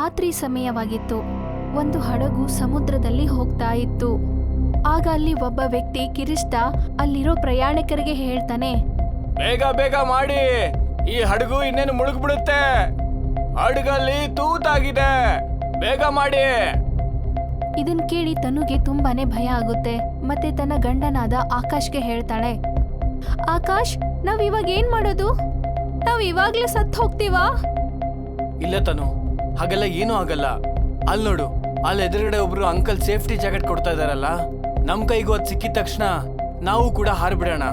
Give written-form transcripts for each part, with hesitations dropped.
ರಾತ್ರಿ ಸಮಯವಾಗಿತ್ತು. ಒಂದು ಹಡಗು ಸಮುದ್ರದಲ್ಲಿ ಹೋಗ್ತಾ ಇತ್ತು. ಆಗ ಅಲ್ಲಿ ಒಬ್ಬ ವ್ಯಕ್ತಿ ಕಿರಿಸ್ತಾ ಅಲ್ಲಿರೋ ಪ್ರಯಾಣಿಕರಿಗೆ ಹೇಳ್ತಾನೆ, ಬೇಗ ಬೇಗ ಮಾಡಿ, ಈ ಹಡಗು ಇನ್ನೇನು ಮುಳುಗ್ಬಿಡುತ್ತೆ. ಹಡಗಲ್ಲಿ ತೂತಾಗಿದೆ, ಬೇಗ ಮಾಡಿ. ಇದನ್ ಕೇಳಿ ತನುಗೆ ತುಂಬಾನೇ ಭಯ ಆಗುತ್ತೆ. ಮತ್ತೆ ತನ್ನ ಗಂಡನಾದ ಆಕಾಶ್ಗೆ ಹೇಳ್ತಾಳೆ, ಆಕಾಶ್, ನಾವ್ ಇವಾಗ ಏನ್ ಮಾಡೋದು? ನಾವ್ ಇವಾಗ್ಲೇ ಸತ್ತು ಹೋಗ್ತೀವಾ? ಇಲ್ಲ ತನು, ಹಾಗೆಲ್ಲ ಏನೂ ಆಗಲ್ಲ. ಅಲ್ಲಿ ನೋಡು, ಅಲ್ಲಿ ಎದುರುಗಡೆ ಒಬ್ರು ಅಂಕಲ್ ಸೇಫ್ಟಿ ಜಾಕೆಟ್ ಕೊಡ್ತಾ ಇದಾರಲ್ಲ, ನಮ್ ಕೈಗೂ ಅದ್ ಸಿಕ್ಕಿದ ತಕ್ಷಣ ನಾವು ಕೂಡ ಹಾರ್ಬಿಡೋಣ.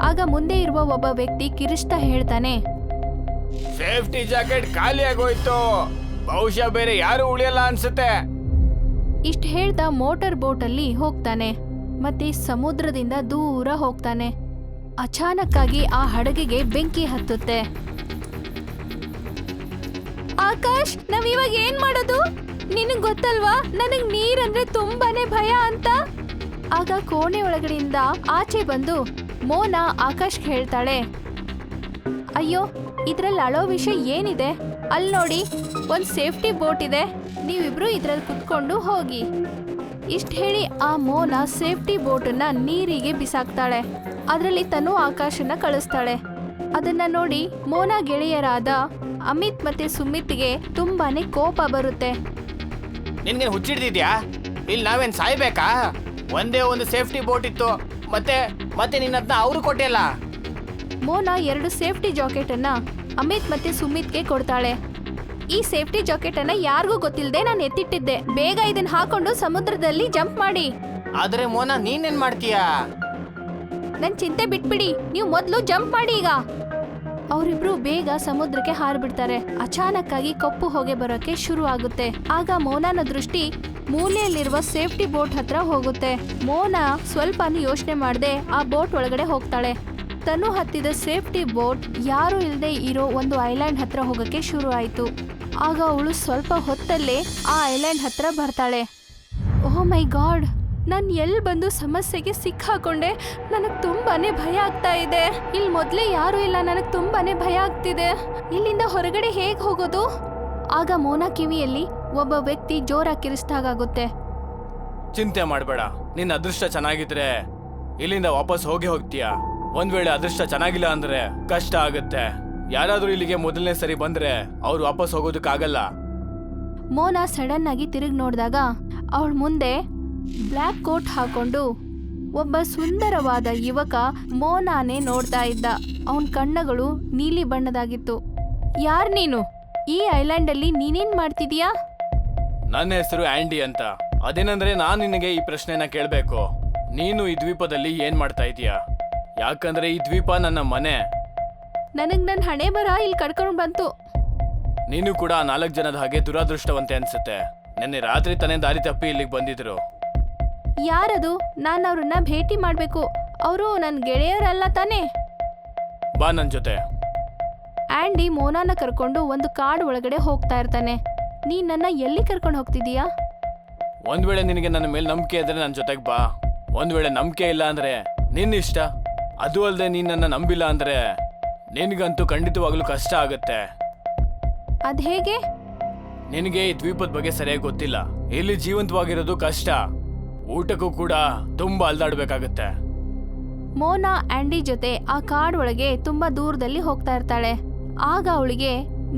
ಆಗ ಮುಂದೆ ಇರುವ ಒಬ್ಬ ವ್ಯಕ್ತಿ ಕಿರಿಸ್ತಾ ಹೇಳ್ತಾನೆ, ಸೇಫ್ಟಿ ಜಾಕೆಟ್ ಖಾಲಿ ಆಗೋಯ್ತು, ಬಹುಶಃ ಬೇರೆ ಯಾರು ಉಳಿಯಲ್ಲ ಅನ್ಸುತ್ತೆ. ಇಷ್ಟ ಹೇಳ್ತಾ ಮೋಟಾರ್ ಬೋಟ್ ಅಲ್ಲಿ ಹೋಗ್ತಾನೆ. ಮತ್ತೆ ಸಮುದ್ರದಿಂದ ದೂರ ಹೋಗ್ತಾನೆ. ಅಚಾನಕ್ಕಾಗಿ ಆ ಹಡಗಿಗೆ ಬೆಂಕಿ ಹತ್ತುತ್ತೆ. ಆಕಾಶ್, ನಾವ್ ಇವಾಗ ಏನ್ ಮಾಡೋದು? ನಿನಗ್ ಗೊತ್ತಲ್ವಾ, ನನಗ್ ನೀರಂದ್ರೆ ತುಂಬಾನೇ ಭಯ ಅಂತ. ಆಗ ಕೋಣೆ ಒಳಗಡೆಯಿಂದ ಆಚೆ ಬಂದು ಮೋನಾ ಆಕಾಶ್ ಹೇಳ್ತಾಳೆ, ಅಯ್ಯೋ, ಇದ್ರಲ್ಲಿ ಅಳೋ ವಿಷಯ ಏನಿದೆ? ಅಲ್ಲಿ ನೋಡಿ, ಒಂದ್ ಸೇಫ್ಟಿ ಬೋಟ್ ಇದೆ, ನೀವಿಬ್ರು ಇದ್ರಲ್ಲಿ ಕುತ್ಕೊಂಡು ಹೋಗಿ. ಇಷ್ಟ ಹೇಳಿ ಆ ಮೋನಾ ಸೇಫ್ಟಿ ಬೋಟನ್ನ ನೀರಿಗೆ ಬಿಸಾಕ್ತಾಳೆ. ಅದರಲ್ಲಿ ತನು ಆಕಾಶನ ಕಳಿಸ್ತಾಳೆ. ಅದನ್ನ ನೋಡಿ ಮೋನಾ ಗೆಳೆಯರಾದ ಅಮಿತ್ ಮತ್ತೆ ಸುಮಿತ್ಗೆ ತುಂಬಾನೇ ಕೋಪ ಬರುತ್ತೆ. ನಿನ್ಗೆ ಹುಚ್ಚಿಡ್ದಿದ್ಯಾ? ಇಲ್ಲಿ ನಾವೇನ್ ಸಾಯ್ಬೇಕಾ? ಒಂದೇ ಒಂದು ಸೇಫ್ಟಿ ಬೋಟ್ ಇತ್ತು, ಮತ್ತೆ ನಿನ್ನದ್ನ ಅವರು ಕೊಟ್ಟಿಲ್ಲ. ಮೋನಾ 2 ಸೇಫ್ಟಿ ಜಾಕೆಟ್ ಅನ್ನ ಅಮಿತ್ ಮತ್ತೆ ಸುಮಿತ್ಗೆ ಕೊಡ್ತಾಳೆ. ಈ ಸೇಫ್ಟಿ ಜಾಕೆಟ್ ಅನ್ನ ಯಾರಿಗೂ ಗೊತ್ತಿಲ್ಲದೆ ನಾನು ಎತ್ತಿಟ್ಟಿದ್ದೆ. ಬೇಗ ಇದನ್ನ ಹಾಕೊಂಡು ಸಮುದ್ರದಲ್ಲಿ ಜಂಪ್ ಮಾಡಿ. ಆದ್ರೆ ಮೋನಾ, ನೀನೇನ್ ಮಾಡ್ತೀಯಾ? ನನ್ ಚಿಂತೆ ಬಿಟ್ಬಿಡಿ, ನೀವು ಮೊದಲು ಜಂಪ್ ಮಾಡಿ ಈಗ. ಅವರಿಬ್ರು ಬೇಗ ಸಮುದ್ರಕ್ಕೆ ಹಾರ್ಬಿಡ್ತಾರೆ. ಅಚಾನಕ್ಕಾಗಿ ಕಪ್ಪು ಹೊಗೆ ಬರೋಕೆ ಶುರು ಆಗುತ್ತೆ. ಆಗ ಮೋನಾನ ದೃಷ್ಟಿ ಮೂಲೆಯಲ್ಲಿರುವ ಸೇಫ್ಟಿ ಬೋಟ್ ಹತ್ರ ಹೋಗುತ್ತೆ. ಮೋನಾ ಸ್ವಲ್ಪನೂ ಯೋಚನೆ ಮಾಡದೆ ಆ ಬೋಟ್ ಒಳಗಡೆ ಹೋಗ್ತಾಳೆ. ತನು ಹತ್ತಿದ ಸೇಫ್ಟಿ ಬೋಟ್ ಯಾರು ಇಲ್ಲದೆ ಇರೋ ಒಂದು ಐಲ್ಯಾಂಡ್ ಹತ್ರ ಹೋಗಕ್ಕೆ ಶುರು ಆಯ್ತು. ಆಗ ಅವಳು ಸ್ವಲ್ಪ ಹೊತ್ತಲ್ಲೇ ಆ ಐಲ್ಯಾಂಡ್ ಹತ್ರ ಬರ್ತಾಳೆ. ಓಹ್ ಮೈ ಗಾಡ್, ನಾನು ಎಲ್ಲಿ ಬಂದು ಸಮಸ್ಯೆಗೆ ಸಿಕ್ಕಾಕೊಂಡೆ. ನನಗೆ ತುಂಬಾನೇ ಭಯ ಆಗ್ತಾ ಇದೆ. ಇಲ್ಲಿ ಮೊದಲೇ ಯಾರೂ ಇಲ್ಲ, ನನಗೆ ತುಂಬಾನೇ ಭಯ ಆಗ್ತಿದೆ. ಇಲ್ಲಿಂದ ಹೊರಗಡೆ ಹೇಗೆ ಹೋಗೋದು? ಆಗ ಮೋನಾ ಕಿವಿಯಲ್ಲಿ ಒಬ್ಬ ವ್ಯಕ್ತಿ ಜೋರಾಗಿ ಕಿರಿಸ್ದಾಗುತ್ತೆ. ಚಿಂತೆ ಮಾಡಬೇಡ, ನಿನ್ನ ಅದೃಷ್ಟ ಚೆನ್ನಾಗಿದ್ರೆ ಇಲ್ಲಿಂದ ವಾಪಸ್ ಹೋಗ್ತೀಯಾ. ಒಂದ್ ವೇಳೆ ಅದೃಷ್ಟ ಚೆನ್ನಾಗಿಲ್ಲ ಅಂದ್ರೆ ಕಷ್ಟ ಆಗುತ್ತೆ. ಯಾರಾದ್ರೂ ಇಲ್ಲಿಗೆ ಮೊದಲನೇ ಸರಿ ಬಂದ್ರೆ ಅವ್ರು ವಾಪಸ್ ಹೋಗೋದಕ್ಕಾಗಲ್ಲ. ಮೋನಾ ಸಡನ್ ಆಗಿ ತಿರುಗಿ ನೋಡಿದಾಗ ಅವಳ ಮುಂದೆ ಬ್ಲ್ಯಾಕ್ ಕೋಟ್ ಹಾಕೊಂಡು ಒಬ್ಬ ಸುಂದರವಾದ ಯುವಕ ಮೋನಾನೇ ನೋಡ್ತಾ ಇದ್ದ. ಅವನ ಕಣ್ಣುಗಳು ನೀಲಿ ಬಣ್ಣದಾಗಿತ್ತು. ಯಾರ್ ನೀನು? ಈ ಐಲ್ಯಾಂಡ್ ಅಲ್ಲಿ ನೀನೇನ್ ಮಾಡ್ತಿದೀಯಾ? ನನ್ನ ಹೆಸರು ಆಂಡಿ ಅಂತ. ಅದೇನಂದ್ರೆ ನಾನ್ ನಿನಗೆ ಈ ಪ್ರಶ್ನೆನ ಕೇಳ್ಬೇಕು. ನೀನು ಈ ದ್ವೀಪದಲ್ಲಿ ಏನ್ ಮಾಡ್ತಾ ಇದೀಯಾ? ಯಾಕಂದ್ರೆ ಈ ದ್ವೀಪ ನನ್ನ ಮನೆ. ನನಗ್ ನನ್ನ ಹಣೆ ಬರ ಇಲ್ಲಿ ಕಡ್ಕೊಂಡು ಬಂತು. ನೀನು ಕೂಡ 4 ಜನದ ಹಾಗೆ ದುರಾದೃಷ್ಟವಂತೆ ಅನ್ಸುತ್ತೆ. ನಿನ್ನೆ ರಾತ್ರಿ ತಾನೇ ದಾರಿ ತಪ್ಪಿ ಇಲ್ಲಿಗೆ ಬಂದಿದ್ರು. ಯಾರದು? ನಾನು ಅವ್ರನ್ನ ಭೇಟಿ ಮಾಡ್ಬೇಕು. ಅವರು ನನ್ನ ಗೆಳೆಯರಲ್ಲ ತಾನೇ? ಬಾ ನನ್ ಜೊತೆ. ಆಂಡಿ ಮೋನಾನ ಕರ್ಕೊಂಡು ಒಂದು ಕಾಡು ಒಳಗಡೆ ಹೋಗ್ತಾ ಇರ್ತಾನೆ. ನೀನ್ ನನ್ನ ಎಲ್ಲಿ ಕರ್ಕೊಂಡು ಹೋಗ್ತಿದೀಯಾ? ಒಂದ್ ವೇಳೆ ನಿನಗೆ ನನ್ನ ಮೇಲೆ ನಂಬಿಕೆ ಇದ್ರೆ ನನ್ನ ಜೊತೆಗೆ ಬಾ. ಒಂದ್ ವೇಳೆ ನಂಬಿಕೆ ಇಲ್ಲ ಅಂದ್ರೆ ನಿನ್ನ ಇಷ್ಟ. ಅದು ಅಲ್ಲದೆ ನೀನ್ ನನ್ನ ನಂಬಿಲ್ಲ ಅಂದ್ರೆ ನಿನ್ಗಂತೂ ಖಂಡಿತವಾಗ್ಲೂ ಕಷ್ಟ ಆಗುತ್ತೆ. ಅದ್ ಹೇಗೆ? ನಿನಗೆ ಈ ದ್ವೀಪದ ಬಗ್ಗೆ ಸರಿಯಾಗಿ ಗೊತ್ತಿಲ್ಲ. ಇಲ್ಲಿ ಜೀವಂತವಾಗಿರೋದು ಕಷ್ಟ. ಊಟಕ್ಕೂ ಕೂಡ ತುಂಬಾ ಅಲ್ದಾಡ್ಬೇಕಾಗತ್ತೆ. ಮೋನಾ ಆಂಡಿ ಜೊತೆ ಆ ಕಾಡು ಒಳಗೆ ತುಂಬಾ ದೂರದಲ್ಲಿ ಹೋಗ್ತಾ ಇರ್ತಾಳೆ. ಆಗ ಅವಳಿಗೆ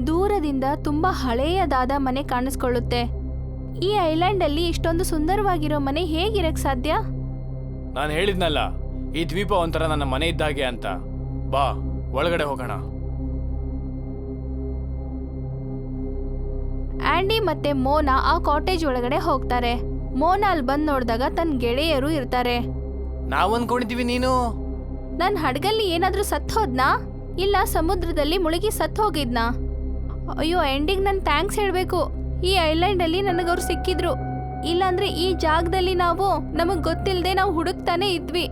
ದೂರದಿಂದ ತುಂಬಾ ಹಳೆಯದಾದ ಮನೆ ಕಾಣಿಸ್ಕೊಳ್ಳುತ್ತೆ. ಈ ಐಲ್ಯಾಂಡ್ ಅಲ್ಲಿ ಇಷ್ಟೊಂದು ಸುಂದರವಾಗಿರೋ ಮನೆ ಹೇಗಿರಕ್ ಸಾಧ್ಯ? ನಾನು ಹೇಳಿದ್ನಲ್ಲ, ಈ ದ್ವೀಪ ಒಂಥರ ನನ್ನ ಮನೆ ಇದ್ದಾಗೆ ಅಂತ. ಬಾ ಒಳಗಡೆ ಹೋಗೋಣ. ಆಂಡಿ ಮತ್ತೆ ಮೋನಾ ಆ ಕಾಟೇಜ್ ಒಳಗಡೆ ಹೋಗ್ತಾರೆ. ಮೋನಾ ಅಲ್ಲಿ ಬಂದ್ ನೋಡಿದಾಗ ತನ್ನ ಗೆಳೆಯರು ಇರ್ತಾರೆ. ನಾವ್ ಅನ್ಕೊಂಡಿದೀವಿ ನೀನು ನನ್ ಹಡಗಲ್ಲಿ ಏನಾದ್ರೂ ಸತ್ ಹೋದ್ನಾ? ಇಲ್ಲ ಸಮುದ್ರದಲ್ಲಿ ಮುಳುಗಿ ಸತ್ ಹೋಗಿದ್ನಾ? ಅಯ್ಯೋ, ಆಂಡಿಗ್ ನನ್ ಥ್ಯಾಂಕ್ಸ್ ಹೇಳ್ಬೇಕು. ಈ ಐಲ್ಯಾಂಡ್ ಅಲ್ಲಿ ನನಗವ್ರು ಸಿಕ್ಕಿದ್ರು. ಇಲ್ಲಾಂದ್ರೆ ಈ ಜಾಗದಲ್ಲಿ ನಮಗ್ ಗೊತ್ತಿಲ್ಲದೆ ನಾವು ಹುಡುಕ್ತಾನೆ ಇದ್ವಿ.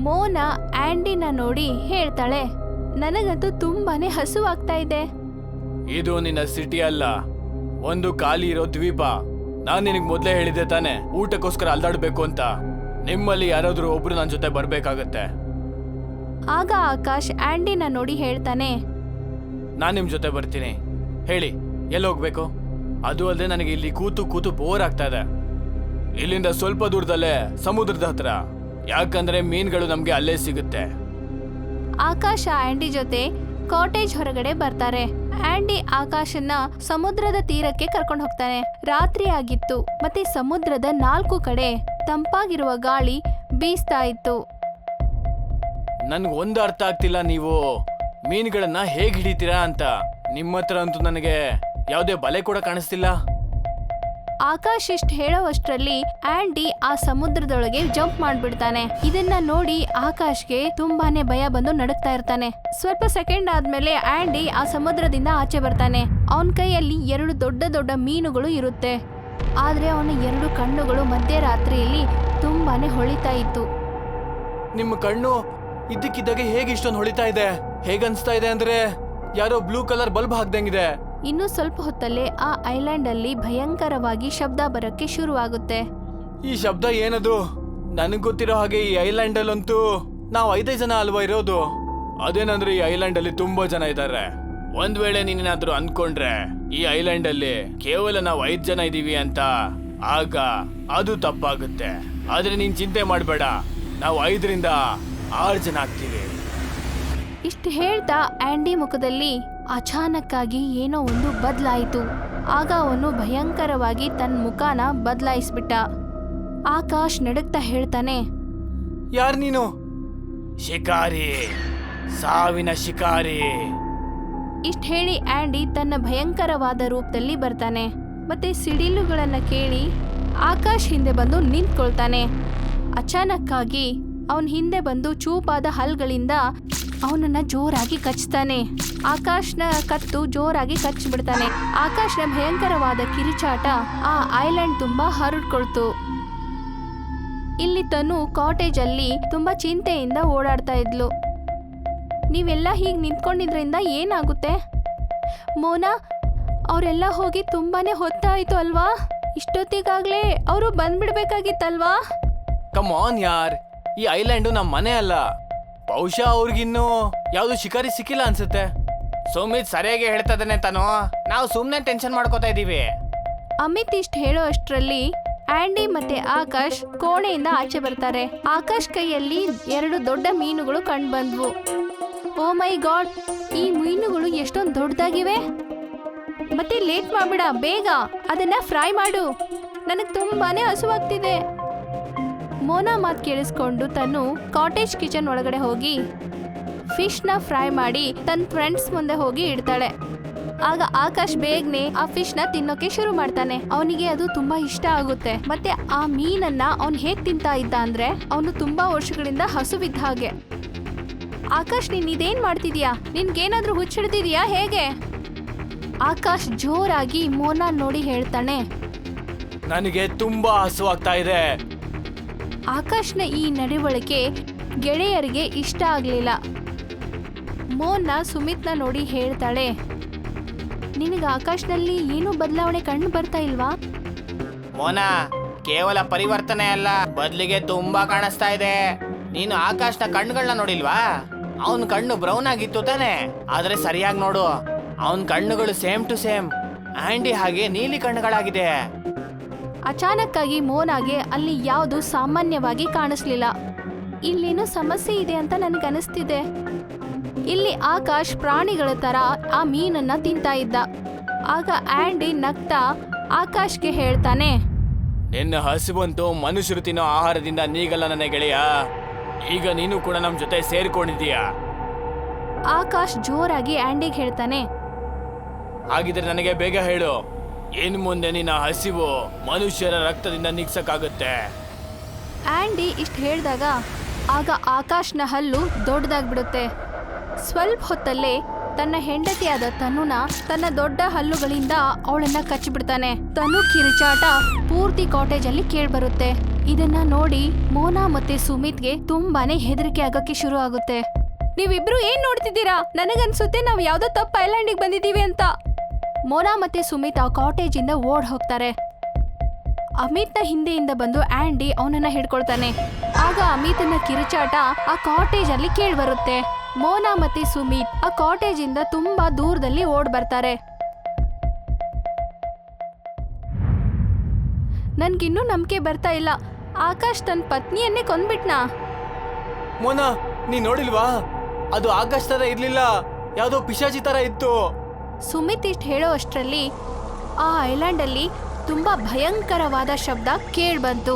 ಮೋನಾ ಆಂಡಿನ ನೋಡಿ ಹೇಳ್ತಾಳೆ, ನನಗಂತೂ ತುಂಬಾನೇ ಹಸುವಾಗ್ತಾ ಇದೆ. ಇದು ನಿನ್ನ ಸಿಟಿ ಅಲ್ಲ, ಒಂದು ಖಾಲಿ ಇರೋ ದ್ವೀಪ. ನಾನ್ ನಿನಗ್ ಮೊದ್ಲೇ ಹೇಳಿದ್ದೆ ತಾನೆ, ಊಟಕ್ಕೋಸ್ಕರ ಅಲ್ದಾಡ್ಬೇಕು ಅಂತ. ನಿಮ್ಮಲ್ಲಿ ಯಾರಾದ್ರೂ ಒಬ್ರು ನನ್ನ ಜೊತೆ ಬರ್ಬೇಕಾಗತ್ತೆ. ಆಗ ಆಕಾಶ್ ಆಂಡಿನ ನೋಡಿ ಹೇಳ್ತಾನೆ, ನಾನ್ ನಿಮ್ ಜೊತೆ ಬರ್ತೀನಿ. ಹೇಳಿ, ಎಲ್ಲಿ ಹೋಗ್ಬೇಕು? ಅದು ಅಲ್ಲದೆ ನನಗೆ ಇಲ್ಲಿ ಕೂತು ಕೂತು ಬೋರ್ ಆಗ್ತಾ ಇದೆ. ಇಲ್ಲಿಂದ ಸ್ವಲ್ಪ ದೂರದಲ್ಲೇ ಸಮುದ್ರದ ಹತ್ರ, ಯಾಕಂದ್ರೆ ಮೀನುಗಳು ನಮ್ಗೆ ಅಲ್ಲೇ ಸಿಗುತ್ತೆ. ಆಕಾಶ ಆಂಡಿ ಜೊತೆ ಕಾಟೇಜ್ ಹೊರಗಡೆ ಬರ್ತಾರೆ. ಆಂಡಿ ಆಕಾಶನ್ನ ಸಮುದ್ರದ ತೀರಕ್ಕೆ ಕರ್ಕೊಂಡು ಹೋಗ್ತಾನೆ. ರಾತ್ರಿ ಆಗಿತ್ತು ಮತ್ತೆ ಸಮುದ್ರದ 4 ಕಡೆ ತಂಪಾಗಿರುವ ಗಾಳಿ ಬೀಸ್ತಾ ಇತ್ತು. ನನ್ಗೊಂದು ಅರ್ಥ ಆಗ್ತಿಲ್ಲ, ನೀವು ಮೀನುಗಳನ್ನ ಹೇಗ್ ಹಿಡಿತೀರಾ ಅಂತ. ನಿಮ್ಮ ಹತ್ರ ಅಂತೂ ನನಗೆ ಯಾವುದೇ ಬಲೆ ಕೂಡ ಕಾಣಿಸ್ತಿಲ್ಲ. ಆಕಾಶ್ ಇಷ್ಟ ಹೇಳೋವಷ್ಟರಲ್ಲಿ ಆಂಡಿ ಆ ಸಮುದ್ರದೊಳಗೆ ಜಂಪ್ ಮಾಡ್ಬಿಡ್ತಾನೆ. ಇದನ್ನ ನೋಡಿ ಆಕಾಶ್ಗೆ ತುಂಬಾನೇ ಭಯ ಬಂದು ನಡುಕ್ತಾ ಇರ್ತಾನೆ. ಸ್ವಲ್ಪ ಸೆಕೆಂಡ್ ಆದ್ಮೇಲೆ ಆಂಡಿ ಆ ಸಮುದ್ರದಿಂದ ಆಚೆ ಬರ್ತಾನೆ. ಅವನ ಕೈಯಲ್ಲಿ 2 ದೊಡ್ಡ ದೊಡ್ಡ ಮೀನುಗಳು ಇರುತ್ತೆ. ಆದ್ರೆ ಅವನ 2 ಕಣ್ಣುಗಳು ಮಧ್ಯರಾತ್ರಿಯಲ್ಲಿ ತುಂಬಾನೇ ಹೊಳಿತಾ ಇತ್ತು. ನಿಮ್ಮ ಕಣ್ಣು ಇದ್ದಕ್ಕಿದ್ದಾಗೆ ಹೇಗೆ ಇಷ್ಟೊಂದು ಹೊಳಿತಾ ಇದೆ? ಹೇಗನ್ಸ್ತಾ ಇದೆ ಅಂದ್ರೆ ಯಾರೋ ಬ್ಲೂ ಕಲರ್ ಬಲ್ಬ್ ಹಾಕ್ದಂಗಿದೆ. ಇನ್ನು ಸ್ವಲ್ಪ ಹೊತ್ತಲ್ಲೇ ಆ ಐಲ್ಯಾಂಡ್ ಅಲ್ಲಿ ಭಯಂಕರವಾಗಿ ಶಬ್ದ ಬರಕ್ಕೆ ಶುರುವಾಗುತ್ತೆ. ಈ ಶಬ್ದ ಏನದು? ನನಗ್ ಗೊತ್ತಿರೋ ಹಾಗೆ ಈ ಐಲ್ಯಾಂಡ್ ಅಲ್ಲಂತೂ ನಾವು 5 ಜನ ಅಲ್ವಾ ಇರೋದು. ಅದೇನಂದ್ರೆ ಈ ಐಲ್ಯಾಂಡ್ ಅಲ್ಲಿ ತುಂಬಾ ಜನ ಇದ್ದಾರೆ. ಒಂದ್ ವೇಳೆ ನೀನೇನಾದ್ರೂ ಅನ್ಕೊಂಡ್ರೆ ಈ ಐಲ್ಯಾಂಡ್ ಅಲ್ಲಿ ಕೇವಲ ನಾವು 5 ಜನ ಇದೀವಿ ಅಂತ, ಆಗ ಅದು ತಪ್ಪಾಗುತ್ತೆ. ಆದ್ರೆ ನೀನ್ ಚಿಂತೆ ಮಾಡ್ಬೇಡ, ನಾವು 5 ರಿಂದ 6 ಜನ ಆಗ್ತೀವಿ. ಇಷ್ಟು ಹೇಳ್ತಾ ಆಂಡಿ ಮುಖದಲ್ಲಿ ಅಚಾನಕ್ಕಾಗಿ ಏನೋ ಒಂದು ಬದಲಾಯಿತು. ಆಗ ಅವನು ಭಯಂಕರವಾಗಿ ತನ್ನ ಮುಖನ ಬದಲಾಯಿಸ್ಬಿಟ್ಟ. ಆಕಾಶ್ ನಡುಕ್ತಾ ಹೇಳ್ತಾನೆ, ಯಾರ್ ನೀನು? ಶಿಕಾರಿ, ಸಾವಿನ ಶಿಕಾರಿ. ಇಷ್ಟ ಹೇಳಿ ಆಂಡಿ ತನ್ನ ಭಯಂಕರವಾದ ರೂಪದಲ್ಲಿ ಬರ್ತಾನೆ. ಮತ್ತೆ ಸಿಡಿಲುಗಳನ್ನ ಕೇಳಿ ಆಕಾಶ್ ಹಿಂದೆ ಬಂದು ನಿಂತ್ಕೊಳ್ತಾನೆ. ಅಚಾನಕ್ಕಾಗಿ ಅವನ ಹಿಂದೆ ಬಂದು ಚೂಪಾದ ಹಲ್ಗಳಿಂದ ಅವನನ್ನ ಜೋರಾಗಿ ಕಚ್ತಾನೆ. ಆಕಾಶ್ನ ಕತ್ತು ಜೋರಾಗಿ ಕಚ್ಚಿಬಿಡ್ತಾನೆ. ಆಕಾಶ್ನ ಭಯಂಕರವಾದ ಕಿರಿಚಾಟ ಆ ಐಲ್ಯಾಂಡ್ ತುಂಬಾ ಹರಡ್ಕೊಳ್ತು. ಇಲ್ಲಿ ತನು ಕಾಟೇಜ್ ಅಲ್ಲಿ ತುಂಬಾ ಚಿಂತೆಯಿಂದ ಓಡಾಡ್ತಾ ಇದ್ಲು. ನೀವೆಲ್ಲ ಹೀಗೆ ನಿಂತ್ಕೊಂಡಿದ್ರಿಂದ ಏನಾಗುತ್ತೆ? ಮೋನಾ, ಅವರೆಲ್ಲ ಹೋಗಿ ತುಂಬಾನೇ ಹೊತ್ತಾಯ್ತು ಅಲ್ವಾ? ಇಷ್ಟೊತ್ತಿಗಾಗ್ಲೇ ಅವರು ಬಂದ್ಬಿಡ್ಬೇಕಾಗಿತ್ತಲ್ವಾ? ಕಮ್ ಆನ್ ಯಾರ್, ಈ ಐಲ್ಯಾಂಡು ನಮ್ಮ ಮನೆ ಅಲ್ಲ. ಬಹುಶಃ ಅವ್ರಿಗಿನ್ನೂ ಯಾವ್ದು ಶಿಕಾರಿ ಸಿಕ್ಕಿಲ್ಲ ಅನ್ಸುತ್ತೆ. ಸುಮಿತ್ ಸರಿಯಾಗಿ ಹೇಳ್ತಾ ಇದ್ದಾನೆ ತಾನು, ನಾವು ಸುಮ್ಮನೆ ಟೆನ್ಷನ್ ಮಾಡ್ಕೋತಾ ಇದೀವಿ. ಅಮಿತ್ ಇಷ್ಟ ಹೇಳೋ ಅಷ್ಟರಲ್ಲಿ ಆಂಡಿ ಮತ್ತೆ ಆಕಾಶ್ ಕೋಣೆಯಿಂದ ಆಚೆ ಬರ್ತಾರೆ. ಆಕಾಶ್ ಕೈಯಲ್ಲಿ 2 ದೊಡ್ಡ ಮೀನುಗಳು ಕಂಡು ಬಂದ್ವು. ಓ ಮೈ ಗಾಡ್, ಈ ಮೀನುಗಳು ಎಷ್ಟೊಂದು ದೊಡ್ಡದಾಗಿವೆ. ಮತ್ತೆ ಲೇಟ್ ಮಾಡ್ಬೇಡ, ಬೇಗ ಅದನ್ನ ಫ್ರೈ ಮಾಡು, ನನಗೆ ತುಂಬಾನೇ ಹಸುವಾಗ್ತಿದೆ. ಮೋನಾ ಮಾತು ಕೇಳಿಸ್ಕೊಂಡು ತನು ಕಾಟೇಜ್ ಕಿಚನ್ ಒಳಗಡೆ ಹೋಗಿ ಫಿಶ್ನ ಫ್ರೈ ಮಾಡಿ ತನ್ನ ಫ್ರೆಂಡ್ಸ್ ಮುಂದೆ ಹೋಗಿ ಇಡ್ತಾಳೆ. ಆಗ ಆಕಾಶ್ ಬೇಗನೆ ಆ ಫಿಶ್ನ ತಿನ್ನೋಕೆ ಶುರು ಮಾಡ್ತಾನೆ. ಅವನಿಗೆ ಅದು ತುಂಬಾ ಇಷ್ಟ ಆಗುತ್ತೆ. ಮತ್ತೆ ಆ ಮೀನನ್ನ ಅವನು ಹೇಗ್ ತಿಂತಾ ಇದ್ದ ಅಂದ್ರೆ ಅವನು ತುಂಬಾ ವರ್ಷಗಳಿಂದ ಹಸುವಿದ್ದ ಹಾಗೆ. ಆಕಾಶ್, ನೀನ್ ಇದೇನ್ ಮಾಡ್ತಿದ್ಯಾ? ನಿನ್ಗೇನಾದ್ರೂ ಹುಚ್ಚಿಡ್ತಿದ್ಯಾ ಹೇಗೆ? ಆಕಾಶ್ ಜೋರಾಗಿ ಮೋನಾ ನೋಡಿ ಹೇಳ್ತಾನೆ, ನನಗೆ ತುಂಬಾ ಹಸುವಾಗ್ತಾ ಇದೆ. ಆಕಾಶ್ನ ಈ ನಡವಳಿಕೆ ಗೆಳೆಯರಿಗೆ ಇಷ್ಟ ಆಗ್ಲಿಲ್ಲ. ಮೋನಾ ಸುಮಿತ್ನ ನೋಡಿ ಹೇಳ್ತಾಳೆ, ನಿನಗೆ ಆಕಾಶ್ನಲ್ಲಿ ಏನೂ ಬದಲಾವಣೆ ಕಂಡು ಬರ್ತಾ ಇಲ್ವಾ? ಮೋನಾ, ಕೇವಲ ಪರಿವರ್ತನೆ ಅಲ್ಲ, ಬದ್ಲಿಗೆ ತುಂಬಾ ಕಾಣಿಸ್ತಾ ಇದೆ. ನೀನು ಆಕಾಶ್ನ ಕಣ್ಣುಗಳನ್ನ ನೋಡಿಲ್ವಾ? ಅವನ್ ಕಣ್ಣು ಬ್ರೌನ್ ಆಗಿತ್ತು ತಾನೆ, ಆದ್ರೆ ಸರಿಯಾಗಿ ನೋಡು, ಅವನ್ ಕಣ್ಣುಗಳು ಸೇಮ್ ಟು ಸೇಮ್ ಆಂಡಿ ಹಾಗೆ ನೀಲಿ ಕಣ್ಣುಗಳಾಗಿದೆ. ಅಚಾನಕ್ಕಾಗಿ ಮೋನಾಗೆ ಅಲ್ಲಿ ಯಾವುದು ಸಾಮಾನ್ಯವಾಗಿ ಕಾಣಿಸ್ಲಿಲ್ಲ. ಇಲ್ಲೇನೋ ಸಮಸ್ಯೆ ಇದೆ ಅಂತ ನನಗನಿಸ್ತಿದೆ. ಇಲ್ಲಿ ಆಕಾಶ್ ಪ್ರಾಣಿಗಳ ತರ ಆ ಮೀನನ್ನ ತಿಂತಾ ಇದ್ದ. ಆಗ ಆಂಡಿ ನಗ್ತಾ ಆಕಾಶ್ಗೆ ಹೇಳ್ತಾನೆ, ನಿನ್ನ ಹಸಿವಂತೂ ಮನುಷ್ಯರು ತಿನ್ನೋ ಆಹಾರದಿಂದ ನೀಗಲ್ಲ ನನ್ನ ಗೆಳೆಯ. ಈಗ ನೀನು ಕೂಡ ನಮ್ ಜೊತೆ ಸೇರ್ಕೊಂಡಿದೀಯಾ. ಆಕಾಶ್ ಜೋರಾಗಿ ಆಂಡಿಗೆ ಹೇಳ್ತಾನೆ, ಹಾಗಿದ್ರೆ ನನಗೆ ಬೇಗ ಹೇಳು, ಇನ್ ಮುಂದೆ ನಿನ್ನ ಹಸಿವು ಮನುಷ್ಯರ ರಕ್ತದಿಂದ ನಿಗ್ಸಕ್ಕಾಗುತ್ತೆ. ಆಂಡಿ ಇಷ್ಟ ಹೇಳಿದಾಗ ಆಗ ಆಕಾಶ್ನ ಹಲ್ಲು ದೊಡ್ಡದಾಗ್ಬಿಡುತ್ತೆ. ಸ್ವಲ್ಪ ಹೊತ್ತಲ್ಲೇ ತನ್ನ ಹೆಂಡತಿಯಾದ ತನುನ ತನ್ನ ದೊಡ್ಡ ಹಲ್ಲುಗಳಿಂದ ಅವಳನ್ನ ಕಚ್ಚಿಬಿಡ್ತಾನೆ. ತನು ಕಿರಿಚಾಟ ಪೂರ್ತಿ ಕಾಟೇಜ್ ಅಲ್ಲಿ ಕೇಳ್ಬರುತ್ತೆ. ಇದನ್ನ ನೋಡಿ ಮೋನಾ ಮತ್ತೆ ಸುಮಿತ್ಗೆ ತುಂಬಾನೇ ಹೆದರಿಕೆ ಆಗಕ್ಕೆ ಶುರು ಆಗುತ್ತೆ. ನೀವಿಬ್ರು ಏನ್ ನೋಡ್ತಿದ್ದೀರಾ? ನನಗನ್ಸುತ್ತೆ ನಾವು ಯಾವ್ದೋ ತಪ್ಪು ಐಲ್ಯಾಂಡಿಗೆ ಬಂದಿದ್ದೀವಿ ಅಂತ. ಮೋನಾ ಮತ್ತೆ ಸುಮಿತ್ ಆ ಕಾಟೇಜ್ ಇಂದ ಓಡ್ ಹೋಗ್ತಾರೆ. ಅಮಿತ್ನ ಹಿಂದೆಯಿಂದ ಬಂದು ಆಂಡಿ ಅವನನ್ನ ಹಿಡ್ಕೊಳ್ತಾನೆ. ಆಗ ಅಮಿತನ ಕಿರುಚಾಟ ಆ ಕಾಟೇಜ್ ಅಲ್ಲಿ ಕೇಳ್ಬರುತ್ತೆ. ಮೋನಾ ಮತ್ತೆ ಸುಮಿತ್ ಆ ಕಾಟೇಜ್ ಇಂದ ತುಂಬಾ ದೂರದಲ್ಲಿ ಓಡ್ ಬರ್ತಾರೆ. ನನ್ಗಿನ್ನೂ ನಂಬಿಕೆ ಬರ್ತಾ ಇಲ್ಲ. ಆಕಾಶ್ ತನ್ನ ಪತ್ನಿಯನ್ನೇ ಕೊಂದ್ಬಿಟ್ನಾ? ಮೋನಾ, ನೀನ್ ನೋಡಿಲ್ವಾ? ಅದು ಆಕಾಶ್ ತರ ಇರ್ಲಿಲ್ಲ, ಯಾವ್ದೋ ಪಿಶಾಚಿ ತರ ಇತ್ತು. ಸುಮಿತ್ ಇಷ್ಟು ಹೇಳೋ ಅಷ್ಟರಲ್ಲಿ ಆ ಐಲ್ಯಾಂಡಲ್ಲಿ ತುಂಬಾ ಭಯಂಕರವಾದ ಶಬ್ದ ಕೇಳ್ಬಂತು.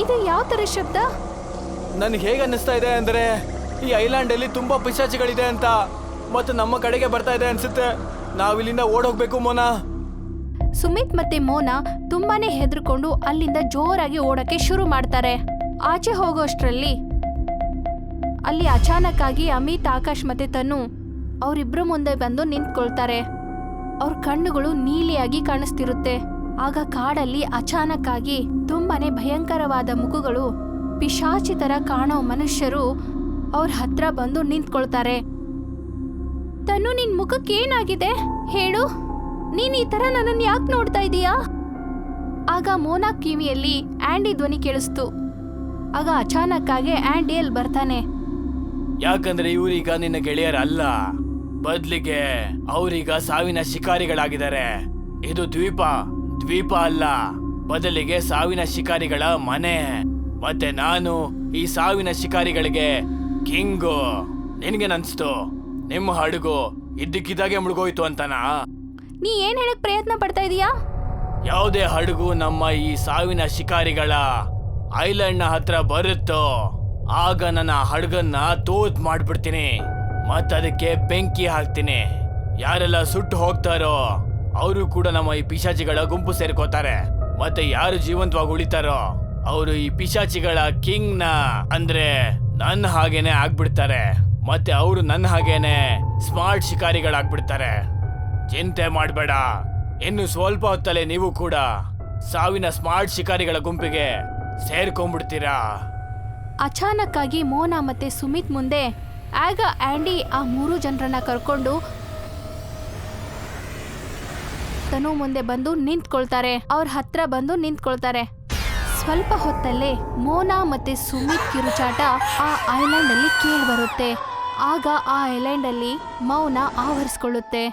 ಇದು ಯಾವ ಥರ ಶಬ್ದ? ನನ್ಗೆ ಹೇಗೆ ಅನ್ನಿಸ್ತಾ ಇದೆ ಅಂದ್ರೆ ಈ ಐಲ್ಯಾಂಡ್ ಅಲ್ಲಿ ತುಂಬಾ ಪಿಶಾಚಿಗಳಿದೆ ಅಂತ, ಮತ್ತು ನಮ್ಮ ಕಡೆಗೆ ಬರ್ತಾ ಇದೆ ಅನ್ಸುತ್ತೆ. ನಾವಿಲ್ಲಿಂದ ಓಡೋಗ್ಬೇಕು ಮೋನಾ. ಸುಮಿತ್ ಮತ್ತೆ ಮೋನಾ ತುಂಬಾನೇ ಹೆದರ್ಕೊಂಡು ಅಲ್ಲಿಂದ ಜೋರಾಗಿ ಓಡಕ್ಕೆ ಶುರು ಮಾಡ್ತಾರೆ. ಆಚೆ ಹೋಗೋಷ್ಟರಲ್ಲಿ ಅಲ್ಲಿ ಅಚಾನಕ್ ಆಗಿ ಅಮಿತ್, ಆಕಾಶ್ ಮತ್ತೆ ತನು ಅವರಿಬ್ರು ಮುಂದೆ ಬಂದು ನಿಂತ್ಕೊಳ್ತಾರೆ. ಅವ್ರ ಕಣ್ಣುಗಳು ನೀಲಿಯಾಗಿ ಕಾಣಿಸ್ತಿರುತ್ತೆ. ಆಗ ಕಾಡಲ್ಲಿ ಅಚಾನಕ್ ಆಗಿ ತುಂಬಾನೇ ಭಯಂಕರವಾದ ಮುಖಗಳು, ಪಿಶಾಚಿ ತರ ಕಾಣೋ ಮನುಷ್ಯರು ಅವ್ರ ಹತ್ರ ಬಂದು ನಿಂತ್ಕೊಳ್ತಾರೆ. ತನು, ನಿನ್ ಮುಖಕ್ಕೆ ಏನಾಗಿದೆ ಹೇಳು? ನೀನ್ ಈ ತರ ನನ್ನನ್ನು ಯಾಕೆ ನೋಡ್ತಾ ಇದೀಯಾ? ಆಗ ಮೋನಾ ಕಿವಿಯಲ್ಲಿ ಆಂಡಿ ಧ್ವನಿ ಕೇಳಿಸ್ತು. ಆಗ ಅಚಾನಕ್ ಆಗಿ ಆಂಡಿ ಅಲ್ಲಿ ಬರ್ತಾನೆ. ಯಾಕಂದ್ರೆ ಇವ್ರೀಗ ನಿನ್ನ ಗೆಳೆಯರಲ್ಲ, ಬದ್ಲಿಗೆ ಅವ್ರೀಗ ಸಾವಿನ ಶಿಕಾರಿಗಳಾಗಿದ್ದಾರೆ. ಇದು ದ್ವೀಪ ಅಲ್ಲ, ಬದಲಿಗೆ ಸಾವಿನ ಶಿಕಾರಿಗಳ ಮನೆ. ಮತ್ತೆ ನಾನು ಈ ಸಾವಿನ ಶಿಕಾರಿಗಳಿಗೆ ಕಿಂಗು. ನಿನ್ಗೇನನ್ಸ್ತು? ನಿಮ್ಮ ಹಡಗು ಇದ್ದಕ್ಕಿದ್ದಾಗೆ ಮುಳುಗೋಯ್ತು ಅಂತನಾ? ನೀ ಏನ್ ಹೇಳಕ್ ಪ್ರಯತ್ನ ಪಡ್ತಾ ಇದೀಯಾ? ಯಾವುದೇ ಹಡಗು ನಮ್ಮ ಈ ಸಾವಿನ ಶಿಕಾರಿಗಳ ಐಲ್ಯಾಂಡ್ ನ ಹತ್ರ ಬರುತ್ತೋ ಆಗ ನನ್ನ ಹಡಗನ್ನ ತೋತ್ ಮಾಡ್ಬಿಡ್ತೀನಿ, ಮತ್ತದಕ್ಕೆ ಬೆಂಕಿ ಹಾಕ್ತೀನಿ. ಯಾರೆಲ್ಲ ಸುಟ್ಟು ಹೋಗ್ತಾರೋ ಅವರು ಕೂಡ ನಮ್ಮ ಈ ಪಿಶಾಚಿಗಳ ಗುಂಪು ಸೇರ್ಕೋತಾರೆ. ಮತ್ತೆ ಯಾರು ಜೀವಂತವಾಗಿ ಉಳಿತಾರೋ ಅವರು ಈ ಪಿಶಾಚಿಗಳ ಕಿಂಗ್ ನ ಅಂದ್ರೆ ನನ್ನ ಹಾಗೇನೆ ಆಗ್ಬಿಡ್ತಾರೆ. ಮತ್ತೆ ಅವರು ನನ್ನ ಹಾಗೇನೆ ಸ್ಮಾರ್ಟ್ ಶಿಕಾರಿಗಳಾಗ್ಬಿಡ್ತಾರೆ. ಚಿಂತೆ ಮಾಡಬೇಡ, ಇನ್ನು ಸ್ವಲ್ಪ ಹೊತ್ತಲ್ಲೇ ನೀವು ಕೂಡ ಸಾವಿನ ಸ್ಮಾರ್ಟ್ ಶಿಕಾರಿಗಳ ಗುಂಪಿಗೆ ಸೇರ್ಕೊಂಡ್ಬಿಡ್ತೀರಾ. ಅಚಾನಕ್ ಆಗಿ ಮೋನಾ ಮತ್ತೆ ಸುಮಿತ್ ಮುಂದೆ ಆಗ ಆಂಡಿ ಆ 3 ಜನರನ್ನ ಕರ್ಕೊಂಡು ತನು ಮುಂದೆ ಬಂದು ನಿಂತ್ಕೊಳ್ತಾರೆ. ಅವ್ರ ಹತ್ರ ಬಂದು ನಿಂತ್ಕೊಳ್ತಾರೆ. ಸ್ವಲ್ಪ ಹೊತ್ತಲ್ಲೇ ಮೋನಾ ಮತ್ತೆ ಸುಮಿತ್ ಕಿರುಚಾಟ ಆ ಐಲ್ಯಾಂಡ್ ಅಲ್ಲಿ ಕೇಳಿ ಬರುತ್ತೆ. ಆಗ ಆ ಐಲ್ಯಾಂಡ್ ಅಲ್ಲಿ ಮೌನ ಆವರಿಸ್ಕೊಳ್ಳುತ್ತೆ.